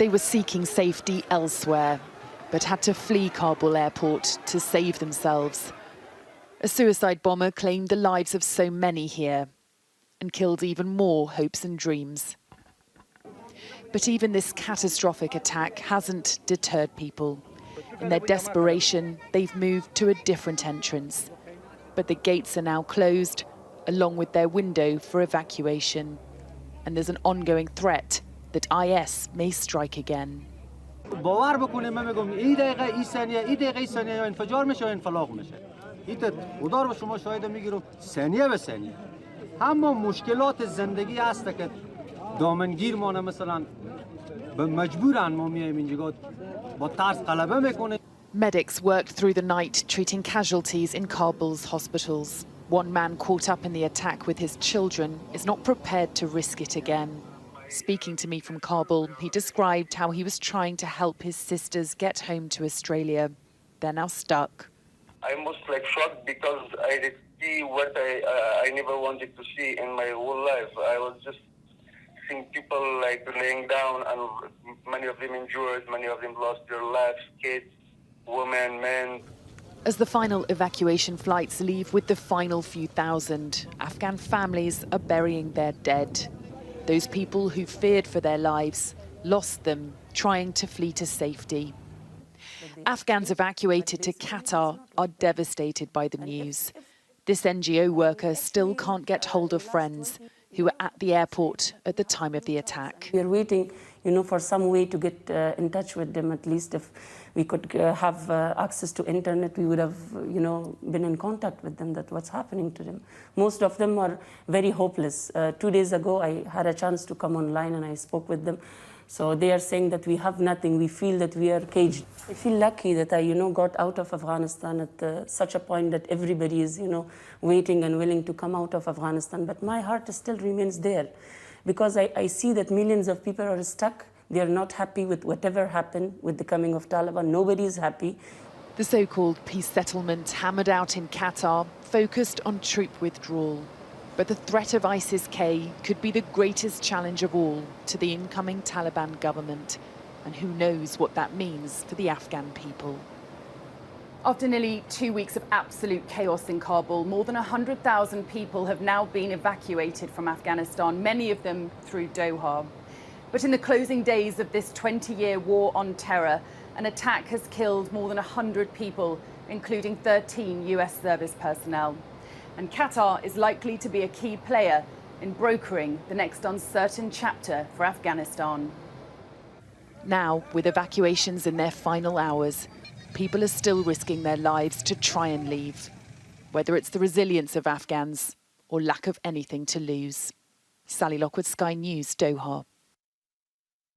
They were seeking safety elsewhere, but had to flee Kabul airport to save themselves. A suicide bomber claimed the lives of so many here and killed even more hopes and dreams. But even this catastrophic attack hasn't deterred people. In their desperation, they've moved to a different entrance. But the gates are now closed, along with their window for evacuation. And there's an ongoing threat that IS may strike again. باور بکنه من میگم این دقیقه این ثانیه این دقیقه این ثانیه یا انفجار میشه یا انفلاق میشه ایت خدا رو شما شاهد میگیرم ثانیه به ثانیه اما مشکلات زندگی هست که دامنگیر مانه مثلا به مجبورن ما میایم اینجا با ترس غلبه میکنه. Medics worked through the night treating casualties in Kabul's hospitals. One man caught up in the attack with his children is not prepared to risk it again. Speaking to me from Kabul, he described how he was trying to help his sisters get home to Australia. They're now stuck. I was shocked because I did see what I never wanted to see in my whole life. I was just seeing people laying down, and many of them injured, many of them lost their lives, kids, women, men. As the final evacuation flights leave with the final few thousand, Afghan families are burying their dead. Those people who feared for their lives, lost them, trying to flee to safety. Afghans evacuated to Qatar are devastated by the news. This NGO worker still can't get hold of friends who were at the airport at the time of the attack. We are waiting, for some way to get in touch with them. At least if we could have access to internet, we would have, been in contact with them, that what's happening to them. Most of them are very hopeless. 2 days ago, I had a chance to come online and I spoke with them. So they are saying that we have nothing. We feel that we are caged. I feel lucky that I, got out of Afghanistan at such a point that everybody is, waiting and willing to come out of Afghanistan. But my heart still remains there because I see that millions of people are stuck. They are not happy with whatever happened with the coming of Taliban. Nobody is happy. The so-called peace settlement hammered out in Qatar focused on troop withdrawal. But the threat of ISIS-K could be the greatest challenge of all to the incoming Taliban government. And who knows what that means for the Afghan people. After nearly 2 weeks of absolute chaos in Kabul, more than 100,000 people have now been evacuated from Afghanistan, many of them through Doha. But in the closing days of this 20-year war on terror, an attack has killed more than 100 people, including 13 US service personnel. And Qatar is likely to be a key player in brokering the next uncertain chapter for Afghanistan. Now, with evacuations in their final hours, people are still risking their lives to try and leave, whether it's the resilience of Afghans or lack of anything to lose. Sally Lockwood, Sky News, Doha.